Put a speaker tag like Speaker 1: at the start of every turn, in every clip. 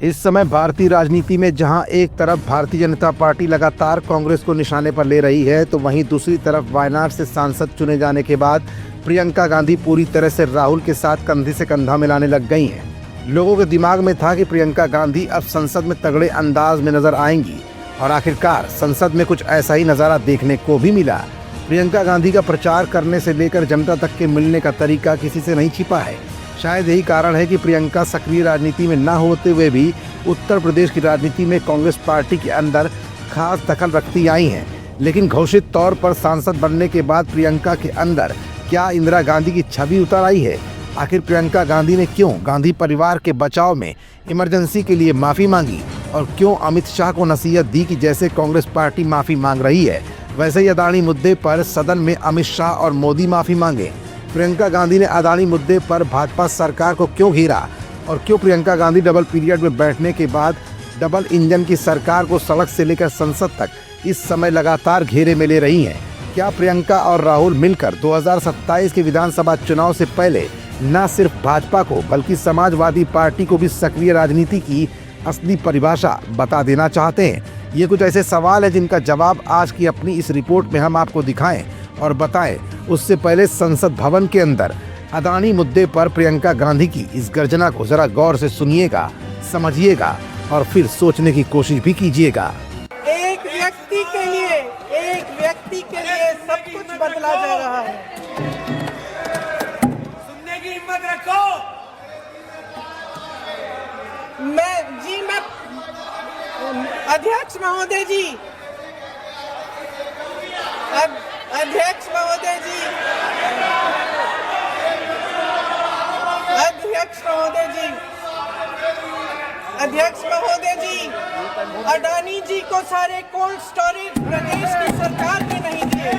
Speaker 1: इस समय भारतीय राजनीति में जहां एक तरफ भारतीय जनता पार्टी लगातार कांग्रेस को निशाने पर ले रही है, तो वहीं दूसरी तरफ वायनाड से सांसद चुने जाने के बाद प्रियंका गांधी पूरी तरह से राहुल के साथ कंधे से कंधा मिलाने लग गई हैं। लोगों के दिमाग में था कि प्रियंका गांधी अब संसद में तगड़े अंदाज में नजर आएंगी और आखिरकार संसद में कुछ ऐसा ही नज़ारा देखने को भी मिला। प्रियंका गांधी का प्रचार करने से लेकर जनता तक के मिलने का तरीका किसी से नहीं छिपा है। शायद यही कारण है कि प्रियंका सक्रिय राजनीति में न होते हुए भी उत्तर प्रदेश की राजनीति में कांग्रेस पार्टी के अंदर खास दखल रखती आई हैं। लेकिन घोषित तौर पर सांसद बनने के बाद प्रियंका के अंदर क्या इंदिरा गांधी की छवि उतर आई है? आखिर प्रियंका गांधी ने क्यों गांधी परिवार के बचाव में इमरजेंसी के लिए माफ़ी मांगी और क्यों अमित शाह को नसीहत दी कि जैसे कांग्रेस पार्टी माफ़ी मांग रही है वैसे ही अदानी मुद्दे पर सदन में अमित शाह और मोदी माफ़ी मांगे? प्रियंका गांधी ने अदानी मुद्दे पर भाजपा सरकार को क्यों घेरा और क्यों प्रियंका गांधी डबल पीरियड में बैठने के बाद डबल इंजन की सरकार को सड़क से लेकर संसद तक इस समय लगातार घेरे में ले रही हैं? क्या प्रियंका और राहुल मिलकर 2027 के विधानसभा चुनाव से पहले न सिर्फ भाजपा को बल्कि समाजवादी पार्टी को भी सक्रिय राजनीति की असली परिभाषा बता देना चाहते हैं? ये कुछ ऐसे सवाल हैं जिनका जवाब आज की अपनी इस रिपोर्ट में हम आपको दिखाएं और बताएं। उससे पहले संसद भवन के अंदर अदानी मुद्दे पर प्रियंका गांधी की इस गर्जना को जरा गौर से सुनिएगा, समझिएगा और फिर सोचने की कोशिश भी कीजिएगा।
Speaker 2: एक व्यक्ति के लिए सब कुछ बदला जा रहा है।
Speaker 3: सुनने की हिम्मत रखो।
Speaker 2: मैं अध्यक्ष महोदय जी, अध्यक्ष महोदय जी, अडानी जी को सारे कोल्ड स्टोरेज प्रदेश की सरकार ने नहीं दिए।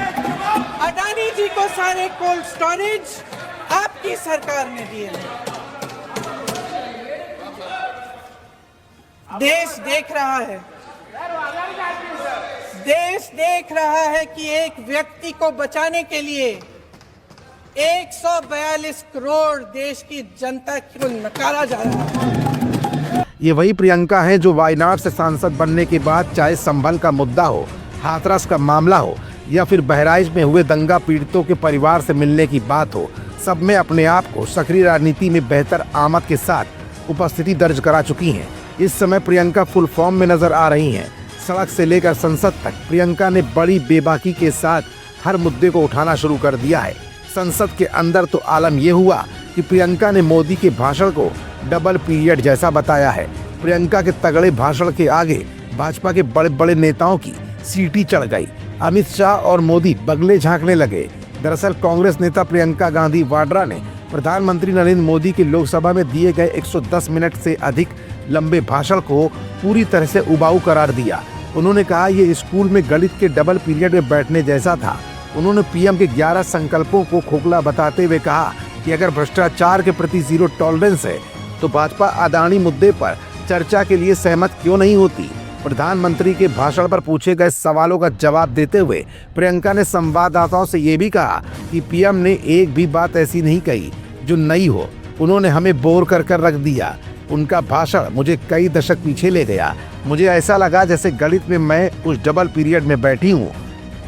Speaker 2: अडानी जी को सारे कोल्ड स्टोरेज आपकी सरकार ने दिए हैं। देश देख रहा है कि एक व्यक्ति को बचाने के लिए 142 करोड़ देश की जनता को नकारा जा रहा है।
Speaker 1: ये वही प्रियंका है जो वायनाड से सांसद बनने के बाद चाहे संभल का मुद्दा हो, हाथरस का मामला हो या फिर बहराइच में हुए दंगा पीड़ितों के परिवार से मिलने की बात हो, सब में अपने आप को सक्रिय राजनीति में बेहतर आमद के साथ उपस्थिति दर्ज करा चुकी हैं। इस समय प्रियंका फुल फॉर्म में नजर आ रही हैं। सड़क से लेकर संसद तक प्रियंका ने बड़ी बेबाकी के साथ हर मुद्दे को उठाना शुरू कर दिया है। संसद के अंदर तो आलम यह हुआ कि प्रियंका ने मोदी के भाषण को डबल पीरियड जैसा बताया है। प्रियंका के तगड़े भाषण के आगे भाजपा के बड़े बड़े नेताओं की सीटी चढ़ गई। अमित शाह और मोदी बगले झांकने लगे। दरअसल कांग्रेस नेता प्रियंका गांधी वाड्रा ने प्रधानमंत्री नरेंद्र मोदी के लोकसभा में दिए गए 110 मिनट से अधिक लंबे भाषण को पूरी तरह से उबाऊ करार दिया। उन्होंने कहा ये स्कूल में गणित के डबल पीरियड में बैठने जैसा था। उन्होंने पीएम के 11 संकल्पों को खोखला बताते हुए कहा कि अगर भ्रष्टाचार के प्रति जीरो टॉलरेंस है तो भाजपा अदानी मुद्दे पर चर्चा के लिए सहमत क्यों नहीं होती। प्रधानमंत्री के भाषण पर पूछे गए सवालों का जवाब देते हुए प्रियंका ने संवाददाताओं से ये भी कहा कि पीएम ने एक भी बात ऐसी नहीं कही जो नई हो। उन्होंने हमें बोर कर रख दिया। उनका भाषण मुझे कई दशक पीछे ले गया। मुझे ऐसा लगा जैसे गणित में मैं उस डबल पीरियड में बैठी हूँ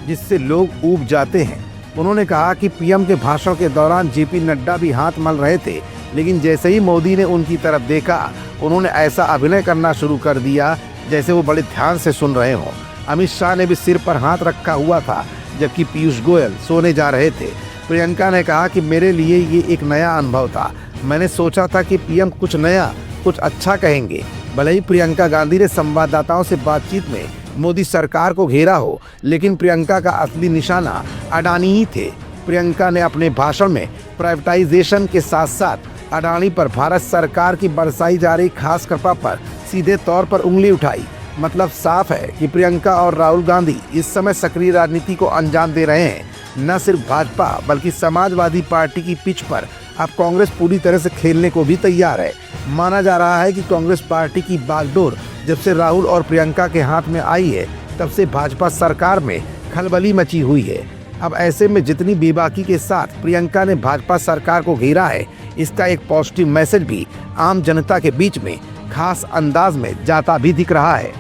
Speaker 1: जिससे लोग ऊब जाते हैं। उन्होंने कहा कि पीएम के भाषण के दौरान जेपी नड्डा भी हाथ मल रहे थे, लेकिन जैसे ही मोदी ने उनकी तरफ देखा उन्होंने ऐसा अभिनय करना शुरू कर दिया जैसे वो बड़े ध्यान से सुन रहे हों। अमित शाह ने भी सिर पर हाथ रखा हुआ था जबकि पीयूष गोयल सोने जा रहे थे। प्रियंका ने कहा कि मेरे लिए ये एक नया अनुभव था। मैंने सोचा था कि पीएम कुछ नया, कुछ अच्छा कहेंगे। भले ही प्रियंका गांधी ने संवाददाताओं से बातचीत में मोदी सरकार को घेरा हो, लेकिन प्रियंका का असली निशाना अडानी ही थे। प्रियंका ने अपने भाषण में प्राइवेटाइजेशन के साथ साथ अडानी पर भारत सरकार की बरसाई जा रही खास कृपा पर सीधे तौर पर उंगली उठाई। मतलब साफ है कि प्रियंका और राहुल गांधी इस समय सक्रिय राजनीति को अंजाम दे रहे हैं। न सिर्फ भाजपा बल्कि समाजवादी पार्टी की पिच पर अब कांग्रेस पूरी तरह से खेलने को भी तैयार है। माना जा रहा है कि कांग्रेस पार्टी की बागडोर जब से राहुल और प्रियंका के हाथ में आई है तब से भाजपा सरकार में खलबली मची हुई है। अब ऐसे में जितनी बेबाकी के साथ प्रियंका ने भाजपा सरकार को घेरा है, इसका एक पॉजिटिव मैसेज भी आम जनता के बीच में खास अंदाज में जाता भी दिख रहा है।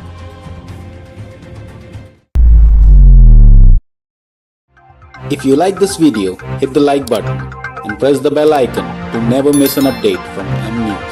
Speaker 3: If you like this video, hit the like button and press the bell icon to never miss an update from M News.